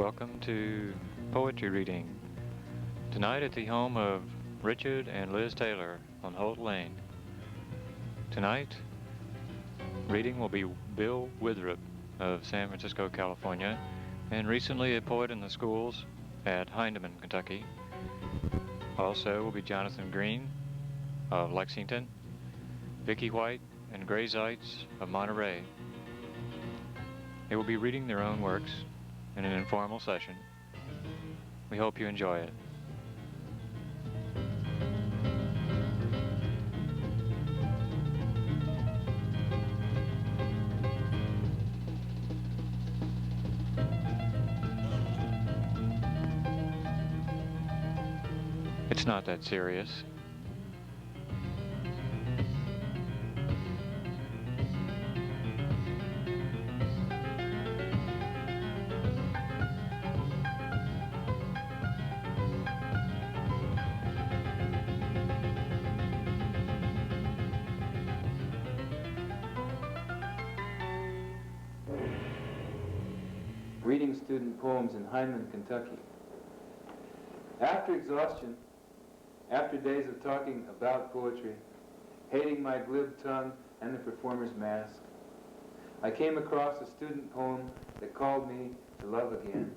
Welcome to poetry reading. Tonight at the home of Richard and Liz Taylor on Holt Lane. Tonight, reading will be Bill Witherup of San Francisco, California, and recently a poet in the schools at Heinemann, Kentucky. Also will be Jonathan Greene of Lexington, Vicki White and Gray Zeitz of Monterey. They will be reading their own works in an informal session. We hope you enjoy it. It's not that serious. Reading student poems in Heinemann, Kentucky. After exhaustion, after days of talking about poetry, hating my glib tongue and the performer's mask, I came across a student poem that called me to love again.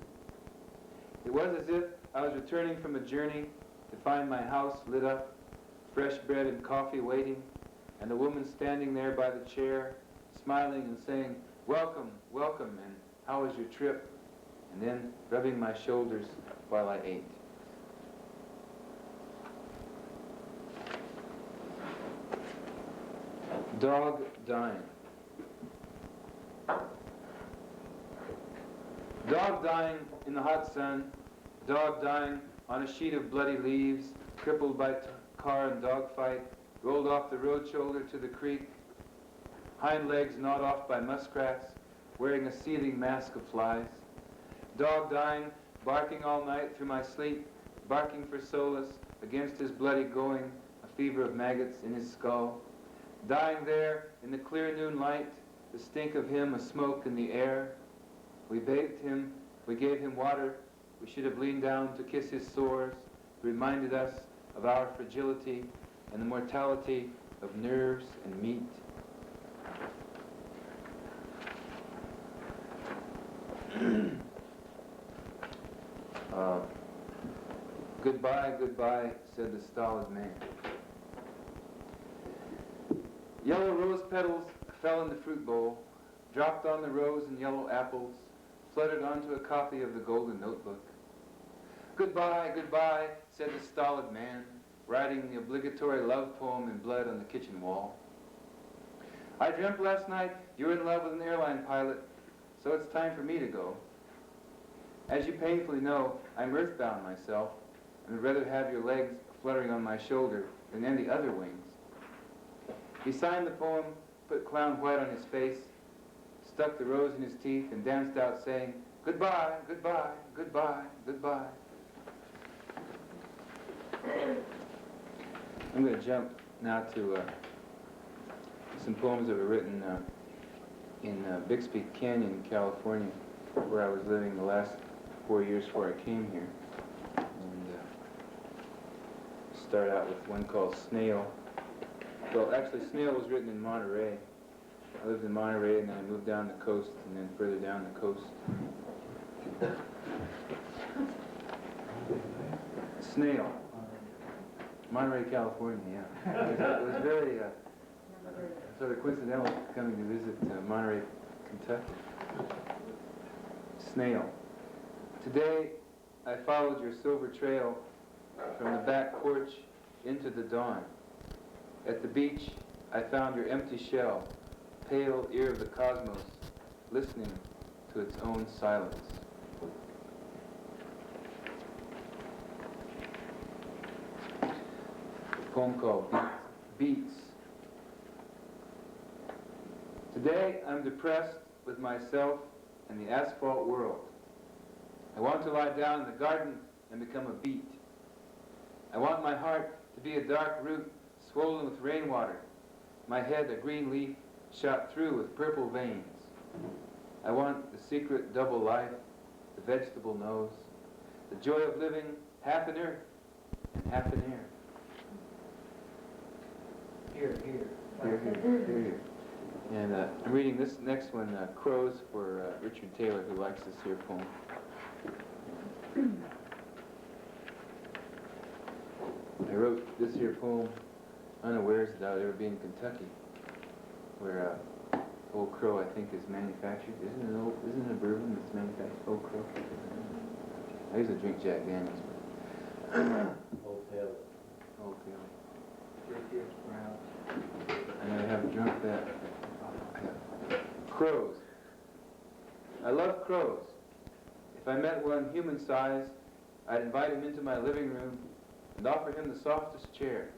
It was as if I was returning from a journey to find my house lit up, fresh bread and coffee waiting, and a woman standing there by the chair, smiling and saying, "Welcome, welcome, and how was your trip?" And then rubbing my shoulders while I ate. Dog dying. Dog dying in the hot sun, dog dying on a sheet of bloody leaves, crippled by car and dog fight, rolled off the road shoulder to the creek, hind legs gnawed off by muskrats, wearing a seething mask of flies. Dog dying, barking all night through my sleep, barking for solace against his bloody going, a fever of maggots in his skull. Dying there in the clear noon light, the stink of him a smoke in the air. We bathed him, we gave him water, we should have leaned down to kiss his sores, reminded us of our fragility and the mortality of nerves and meat. Goodbye, goodbye, said the stolid man. Yellow rose petals fell in the fruit bowl, dropped on the rose and yellow apples, fluttered onto a copy of the golden notebook. Goodbye, goodbye, said the stolid man, writing the obligatory love poem in blood on the kitchen wall. I dreamt last night you were in love with an airline pilot, so it's time for me to go. As you painfully know, I'm earthbound myself, and would rather have your legs fluttering on my shoulder than any other wings. He signed the poem, put clown white on his face, stuck the rose in his teeth, and danced out saying, "Goodbye, goodbye, goodbye, goodbye." I'm going to jump now to some poems that were written in Bixby Canyon, California, where I was living the last 4 years before I came here. And start out with one called Snail. Well, actually, Snail was written in Monterey. I lived in Monterey, and then I moved down the coast, and then further down the coast. Snail. Monterey, California, yeah. It was very sort of coincidental coming to visit Monterey, Kentucky. Snail. Today, I followed your silver trail from the back porch into the dawn. At the beach, I found your empty shell, pale ear of the cosmos, listening to its own silence. A poem called Beats. Today, I'm depressed with myself and the asphalt world. I want to lie down in the garden and become a beet. I want my heart to be a dark root swollen with rainwater, my head a green leaf shot through with purple veins. I want the secret double life the vegetable knows, the joy of living half in earth and half in air. Here, here. Here, here, here, here. And I'm reading this next one, Crows, for Richard Taylor, who likes this here poem. I wrote this here poem unawares that I would ever be in Kentucky, where Old Crow, I think, is manufactured. Isn't it a bourbon that's manufactured? Old Crow. I used to drink Jack Daniels. Old Taylor. Old Taylor. 3 years brown. And I haven't drunk that. Crows. I love crows. If I met one human-sized, I'd invite him into my living room and offer him the softest chair.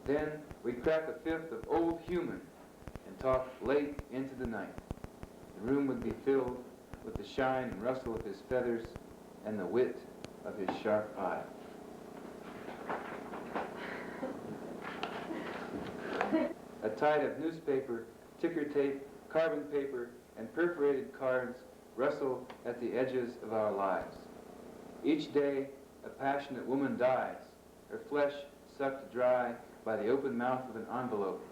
Then we'd crack a fifth of Old Human and talk late into the night. The room would be filled with the shine and rustle of his feathers and the wit of his sharp eye. A tide of newspaper, ticker tape, carbon paper, and perforated cards rustle at the edges of our lives. Each day, a passionate woman dies, her flesh sucked dry by the open mouth of an envelope.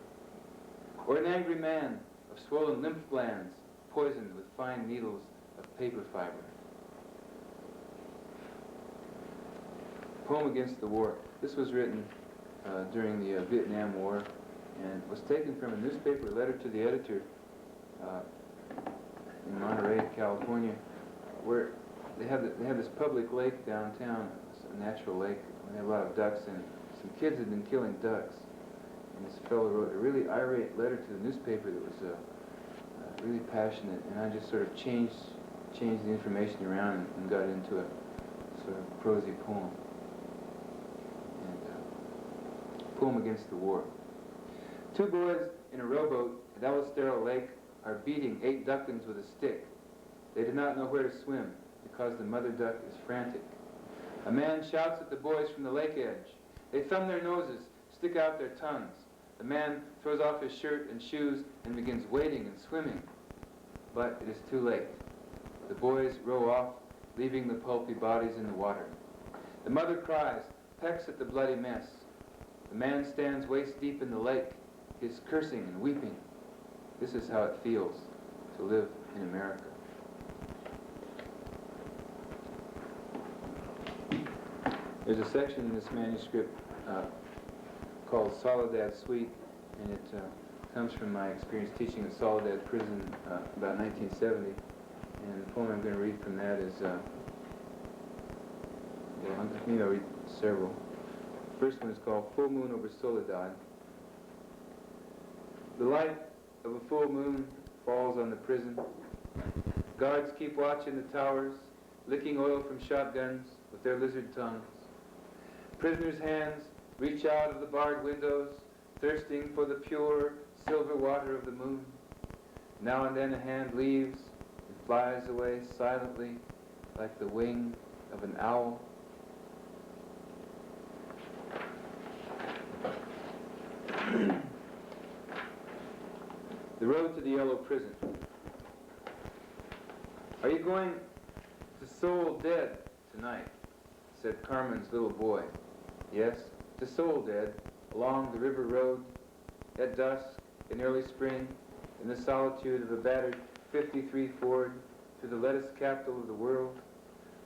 Or an angry man of swollen lymph glands poisoned with fine needles of paper fiber. Poem Against the War. This was written during the Vietnam War and was taken from a newspaper letter to the editor in Monterey, California, where they have this public lake downtown, a natural lake, and they have a lot of ducks in it. Some kids had been killing ducks, and this fellow wrote a really irate letter to the newspaper that was really passionate, and I just sort of changed the information around and got into a sort of prosy poem. And Poem Against the War. 2 boys in a rowboat at Elistero Lake are beating 8 ducklings with a stick. They do not know where to swim because the mother duck is frantic. A man shouts at the boys from the lake edge. They thumb their noses, stick out their tongues. The man throws off his shirt and shoes and begins wading and swimming. But it is too late. The boys row off, leaving the pulpy bodies in the water. The mother cries, pecks at the bloody mess. The man stands waist deep in the lake, his cursing and weeping. This is how it feels to live in America. There's a section in this manuscript called Soledad Suite, and it comes from my experience teaching at Soledad Prison about 1970. And the poem I'm going to read from that is, I'll read several. The first one is called Full Moon over Soledad. The light of a full moon falls on the prison. Guards keep watch in the towers, licking oil from shotguns with their lizard tongues. Prisoners' hands reach out of the barred windows, thirsting for the pure silver water of the moon. Now and then a hand leaves and flies away silently like the wing of an owl. The road to the yellow prison. Are you going to Soledad tonight? Said Carmen's little boy. Yes, to Soledad, along the river road, at dusk, in early spring, in the solitude of a battered 53 Ford, to the lettuce capital of the world.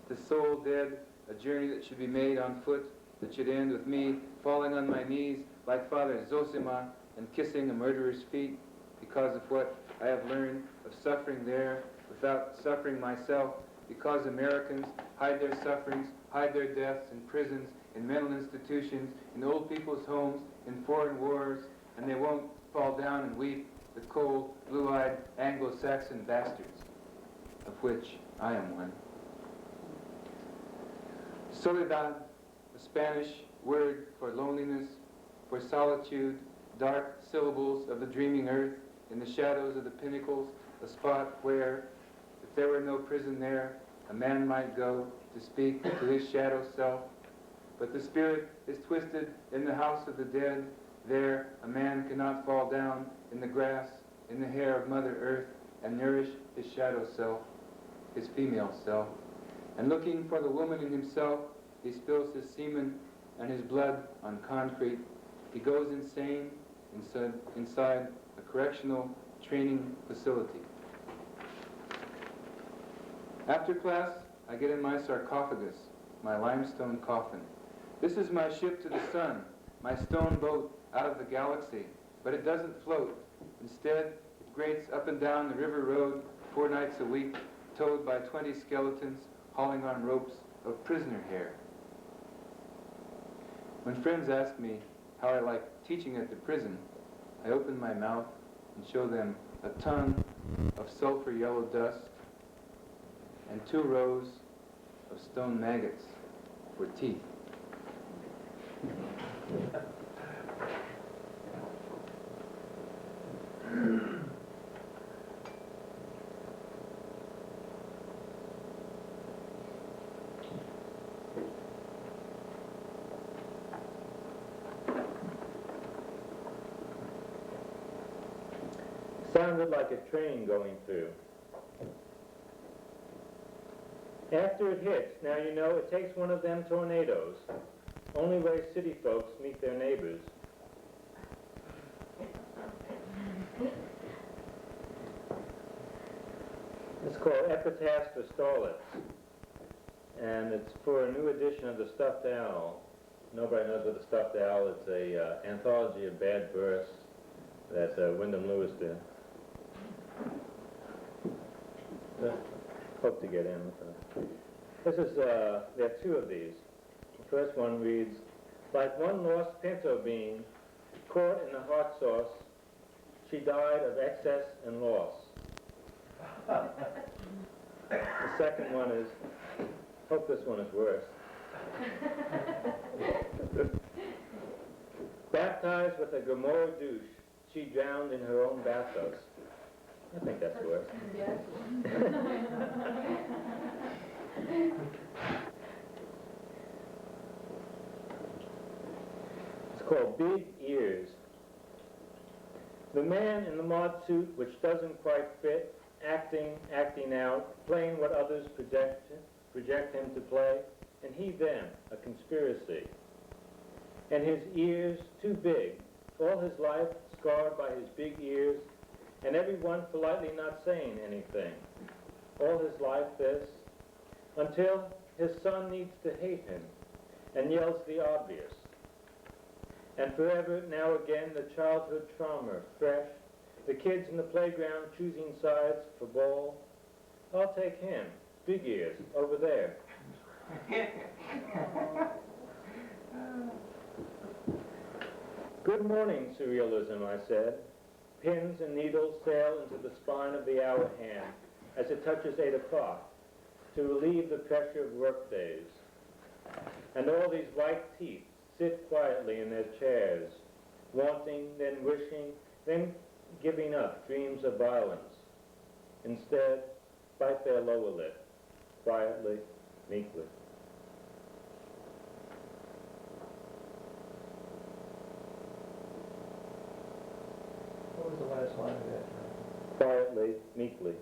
To Soledad, a journey that should be made on foot, that should end with me falling on my knees like Father Zosima and kissing a murderer's feet, because of what I have learned of suffering there without suffering myself, because Americans hide their sufferings, hide their deaths in prisons, in mental institutions, in old people's homes, in foreign wars, and they won't fall down and weep, the cold, blue-eyed Anglo-Saxon bastards, of which I am one. Soledad, a Spanish word for loneliness, for solitude, dark syllables of the dreaming earth, in the shadows of the pinnacles, a spot where, if there were no prison there, a man might go to speak to his shadow self. But the spirit is twisted in the house of the dead. There, a man cannot fall down in the grass, in the hair of Mother Earth, and nourish his shadow self, his female self, And looking for the woman in himself, he spills his semen and his blood on concrete. He goes insane inside a correctional training facility. After class, I get in my sarcophagus, my limestone coffin. This is my ship to the sun, my stone boat out of the galaxy, but it doesn't float. Instead, it grates up and down the river road 4 nights a week, towed by 20 skeletons hauling on ropes of prisoner hair. When friends ask me how I like teaching at the prison, I open my mouth and show them a ton of sulfur yellow dust and 2 rows of stone maggots for teeth. Sounded like a train going through. After it hits, now you know it takes one of them tornadoes. Only way city folks meet their neighbors. It's called Epitase for Starlets. And it's for a new edition of the Stuffed Owl. Nobody knows what the Stuffed Owl is. It's a anthology of bad verse that Wyndham Lewis did. Hope to get in. This is, there are 2 of these. The first one reads, like one lost pinto bean caught in the hot sauce, she died of excess and loss. The second one is, hope this one is worse. Baptized with a Gomorrah douche, she drowned in her own bathos. I think that's worse. Yes. It's called Big Ears. The man in the mod suit which doesn't quite fit, acting out, playing what others project him to play, and he them, a conspiracy. And his ears too big, all his life scarred by his big ears, and everyone politely not saying anything. All his life this, until his son needs to hate him, and yells the obvious. And forever, now again, the childhood trauma, fresh, the kids in the playground choosing sides for ball. I'll take him, big ears, over there. Good morning, surrealism, I said. Pins and needles sail into the spine of the hour hand as it touches 8 o'clock to relieve the pressure of work days. And all these white teeth sit quietly in their chairs, wanting, then wishing, then giving up dreams of violence. Instead, bite their lower lip, quietly, meekly. What was the last line of that? Quietly, meekly.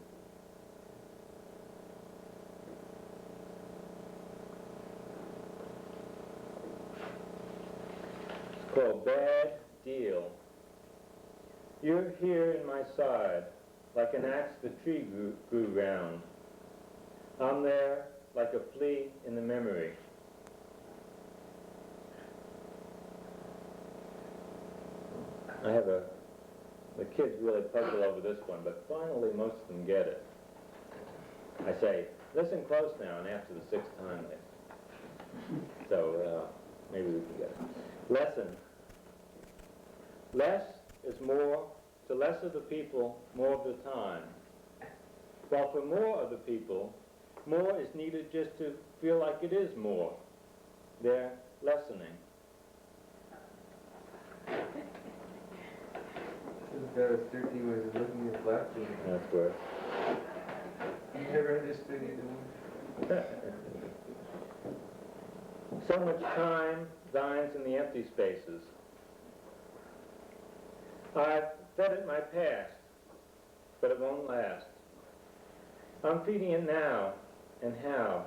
It's called Bad Deal. You're here in my side, like an axe the tree grew round. I'm there, like a flea in the memory. The kids really puzzle over this one, but finally most of them get it. I say, listen close now, and after the 6th time so maybe we can get it. Lesson. Less is more, to less of the people, more of the time. While for more of the people, more is needed just to feel like it is more. They're lessening. That was 13 was looking at black people. That's worse. You never understood either one. So much time dines in the empty spaces. I've fed it my past, but it won't last. I'm feeding it now, and how?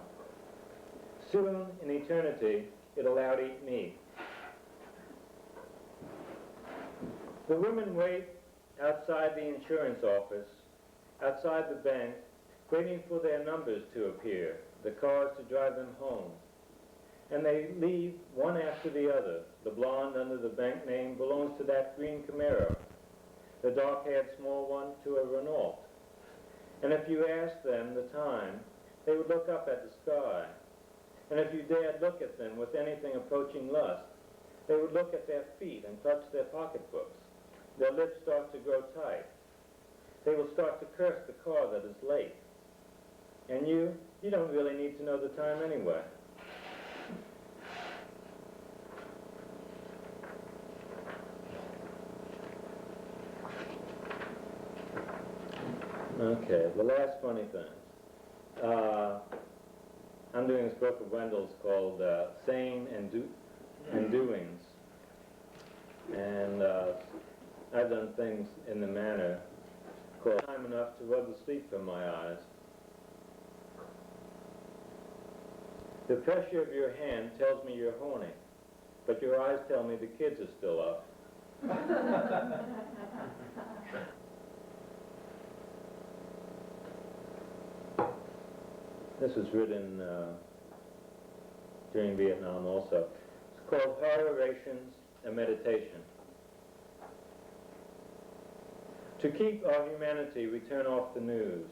Soon, in eternity, it'll out-eat me. The women wait outside the insurance office, outside the bank, waiting for their numbers to appear, the cars to drive them home. And they leave one after the other. The blonde under the bank name belongs to that green Camaro, the dark-haired small one to a Renault. And if you asked them the time, they would look up at the sky. And if you dared look at them with anything approaching lust, they would look at their feet and clutch their pocketbooks. Their lips start to grow tight. They will start to curse the car that is late. And you don't really need to know the time anyway. Okay, the last funny thing. I'm doing this book of Wendell's called Sane and Doings. And I've done things in the manner called time enough to rub the sleep from my eyes. The pressure of your hand tells me you're horny, but your eyes tell me the kids are still up. This was written during Vietnam also. It's called Horror Rations, a Meditation. To keep our humanity, we turn off the news.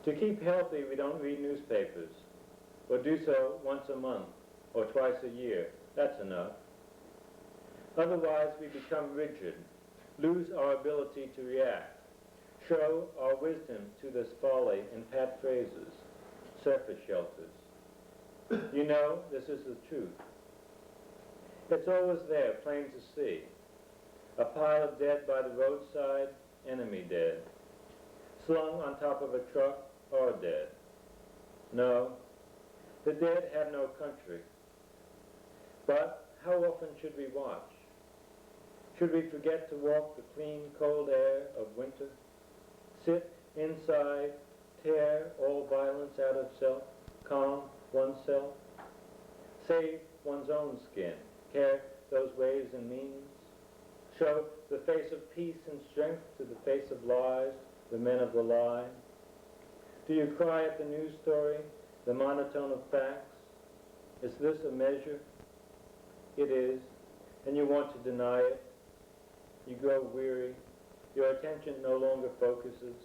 To keep healthy, we don't read newspapers, or do so once a month or twice a year. That's enough. Otherwise, we become rigid, lose our ability to react, show our wisdom to this folly in pat phrases, surface shelters. You know, this is the truth. It's always there, plain to see. A pile of dead by the roadside, enemy dead. Slung on top of a truck, or dead. No, the dead have no country. But how often should we watch? Should we forget to walk the clean, cold air of winter? Sit inside, tear all violence out of self, calm oneself? Save one's own skin, care those ways and means? Show the face of peace and strength to the face of lies, the men of the lie? Do you cry at the news story, the monotone of facts? Is this a measure? It is, and you want to deny it. You grow weary. Your attention no longer focuses.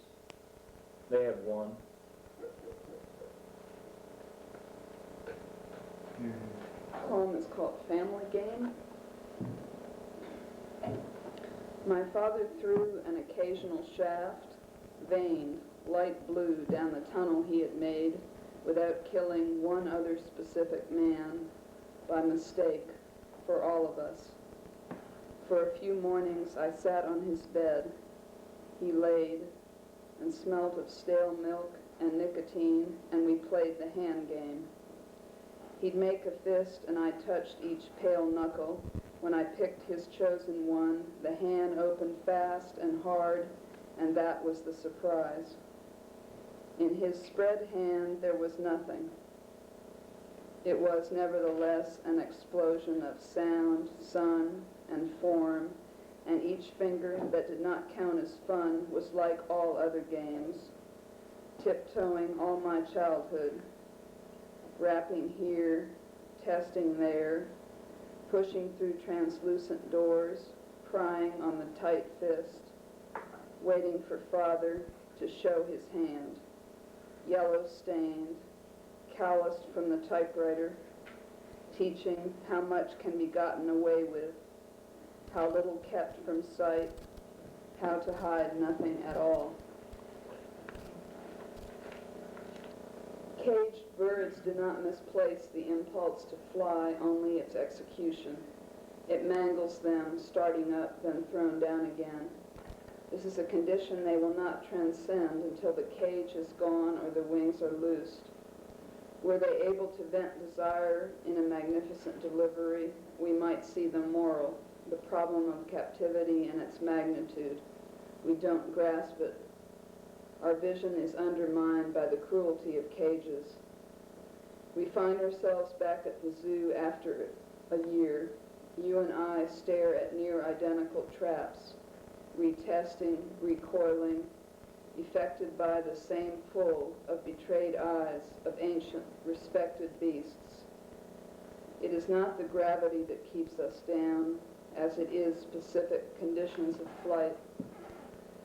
They have won. The poem is called Family Game. My father threw an occasional shaft, veined, light blue down the tunnel he had made without killing one other specific man by mistake for all of us. For a few mornings I sat on his bed. He laid and smelt of stale milk and nicotine, and we played the hand game. He'd make a fist and I touched each pale knuckle. When I picked his chosen one, the hand opened fast and hard, and that was the surprise. In his spread hand there was nothing. It was nevertheless an explosion of sound, sun, and form, and each finger that did not count as fun was like all other games, tiptoeing all my childhood, rapping here, testing there, pushing through translucent doors, prying on the tight fist, waiting for father to show his hand, yellow-stained, calloused from the typewriter, teaching how much can be gotten away with, how little kept from sight, how to hide nothing at all. Caged birds do not misplace the impulse to fly, only its execution. It mangles them, starting up, then thrown down again. This is a condition they will not transcend until the cage is gone or the wings are loosed. Were they able to vent desire in a magnificent delivery, we might see the moral, the problem of captivity and its magnitude. We don't grasp it. Our vision is undermined by the cruelty of cages. We find ourselves back at the zoo after a year. You and I stare at near identical traps, retesting, recoiling, effected by the same pull of betrayed eyes of ancient, respected beasts. It is not the gravity that keeps us down, as it is specific conditions of flight.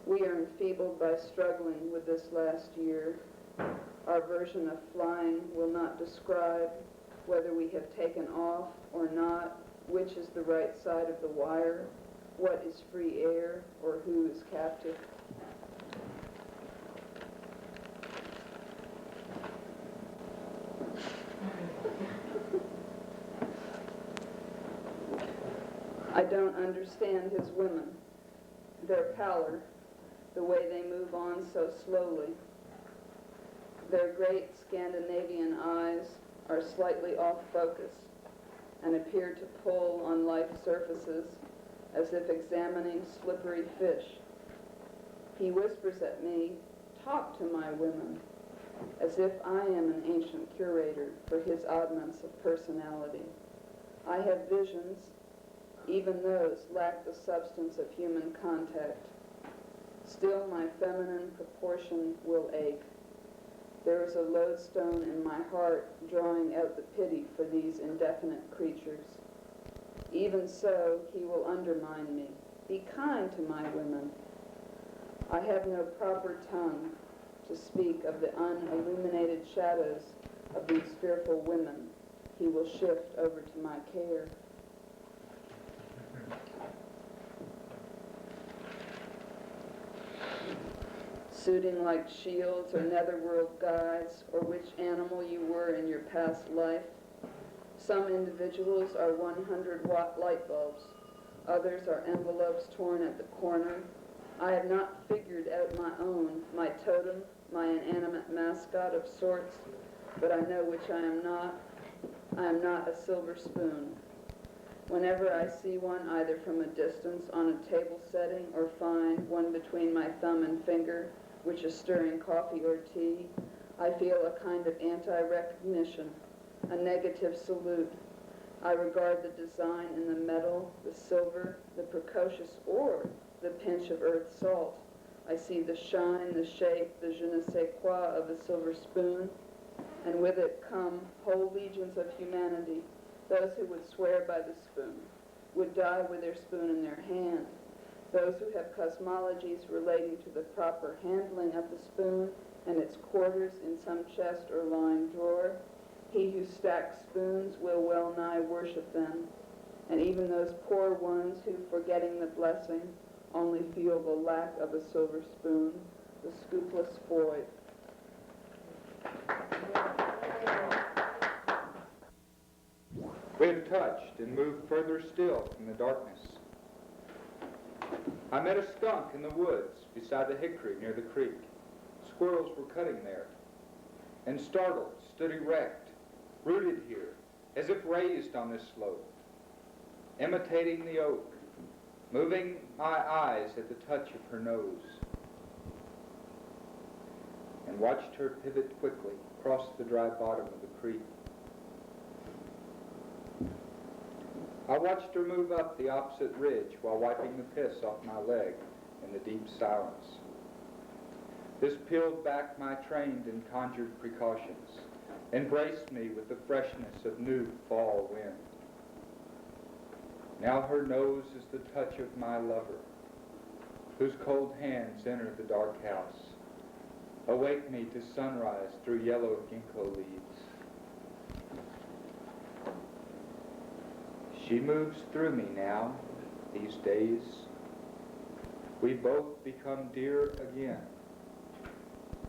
We are enfeebled by struggling with this last year. Our version of flying will not describe whether we have taken off or not, which is the right side of the wire, what is free air, or who is captive. I don't understand his women, their pallor, the way they move on so slowly. Their great Scandinavian eyes are slightly off focus and appear to pull on life surfaces as if examining slippery fish. He whispers at me, "Talk to my women," as if I am an ancient curator for his oddments of personality. I have visions, even those lack the substance of human contact. Still my feminine proportion will ache. There is a lodestone in my heart drawing out the pity for these indefinite creatures. Even so, he will undermine me. Be kind to my women. I have no proper tongue to speak of the unilluminated shadows of these fearful women. He will shift over to my care. Suiting like shields or netherworld guides, or which animal you were in your past life. Some individuals are 100-watt light bulbs. Others are envelopes torn at the corner. I have not figured out my own, my totem, my inanimate mascot of sorts, but I know which I am not. I am not a silver spoon. Whenever I see one, either from a distance on a table setting or find one between my thumb and finger, which is stirring coffee or tea, I feel a kind of anti-recognition, a negative salute. I regard the design in the metal, the silver, the precocious ore, the pinch of earth salt. I see the shine, the shape, the je ne sais quoi of a silver spoon, and with it come whole legions of humanity, those who would swear by the spoon, would die with their spoon in their hand, those who have cosmologies relating to the proper handling of the spoon and its quarters in some chest or lying drawer. He who stacks spoons will well nigh worship them, and even those poor ones who, forgetting the blessing, only feel the lack of a silver spoon, the scoopless void. We had touched and moved further still in the darkness. I met a skunk in the woods beside the hickory near the creek. Squirrels were cutting there, and startled, stood erect, rooted here, as if raised on this slope, imitating the oak, moving my eyes at the touch of her nose, and watched her pivot quickly across the dry bottom of the creek. I watched her move up the opposite ridge while wiping the piss off my leg in the deep silence. This peeled back my trained and conjured precautions, embraced me with the freshness of new fall wind. Now her nose is the touch of my lover, whose cold hands enter the dark house, awake me to sunrise through yellow ginkgo leaves. She moves through me now, these days. We both become dear again,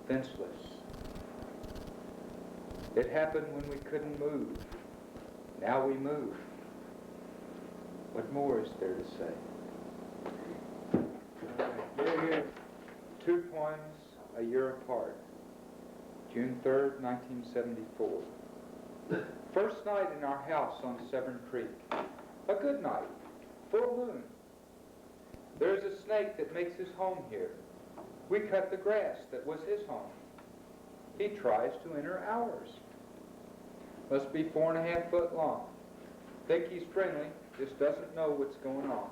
fenceless. It happened when we couldn't move. Now we move. What more is there to say? Here, 2 poems a year apart. June 3rd, 1974. First night in our house on Severn Creek. A good night, full moon. There's a snake that makes his home here. We cut the grass that was his home. He tries to enter ours. Must be 4.5 foot long. Vicki's friendly, just doesn't know what's going on.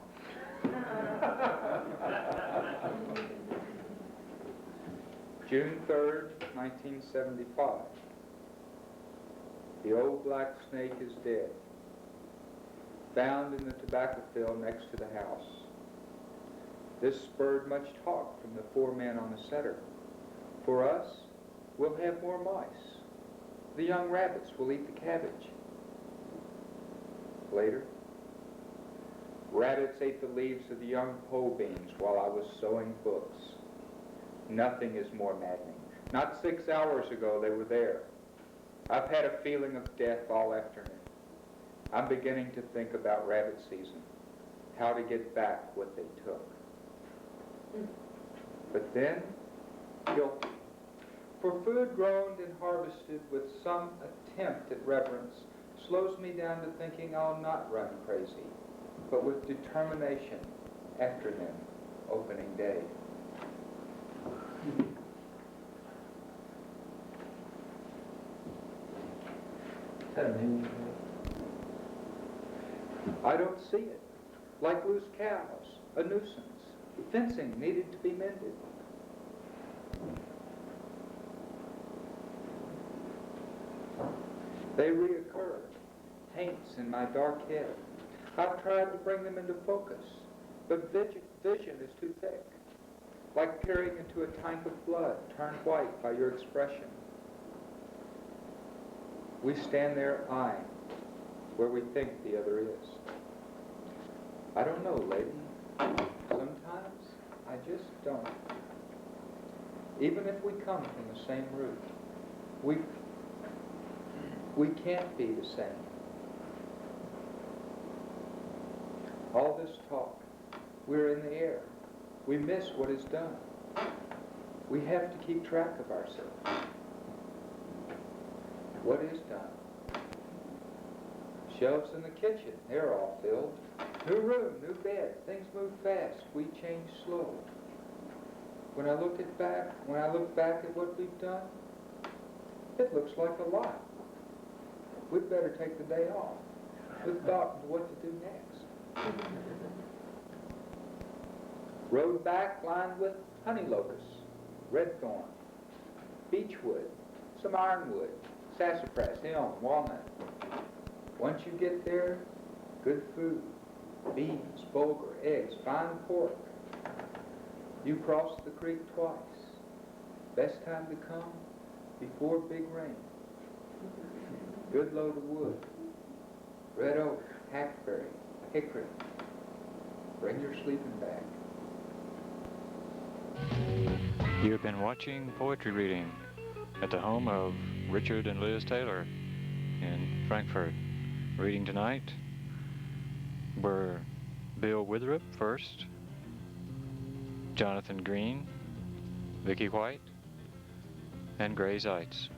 June 3rd, 1975. The old black snake is dead, found in the tobacco field next to the house. This spurred much talk from the 4 men on the center. For us, we'll have more mice. The young rabbits will eat the cabbage. Later, rabbits ate the leaves of the young pole beans while I was sewing books. Nothing is more maddening. Not 6 hours ago they were there. I've had a feeling of death all afternoon. I'm beginning to think about rabbit season, how to get back what they took. But then, guilty. For food grown and harvested with some attempt at reverence slows me down to thinking I'll not run crazy, but with determination, afternoon, opening day. Is that a name? I don't see it. Like loose cows, a nuisance. Fencing needed to be mended. They reoccur, taints in my dark head. I've tried to bring them into focus, but vision is too thick. Like peering into a tank of blood turned white by your expression. We stand there eyeing where we think the other is. I don't know, lady. Sometimes I just don't. Even if we come from the same root, we can't be the same. All this talk, we're in the air. We miss what is done. We have to keep track of ourselves. What is done? Shelves in the kitchen, they're all filled. New room, new bed, things move fast, we change slow. When I look back at what we've done, it looks like a lot. We'd better take the day off with thought into what to do next. Road back lined with honey locusts, red thorn, beechwood, some ironwood, sassafras, elm, walnut. Once you get there, good food, beans, bulgur, eggs, fine pork. You cross the creek twice. Best time to come, before big rain. Good load of wood, red oak, hackberry, hickory. Bring your sleeping bag. You have been watching Poetry Reading at the home of Richard and Liz Taylor in Frankfurt. Reading tonight were Bill Witherup first, Jonathan Greene, Vicki White, and Gray Zeitz.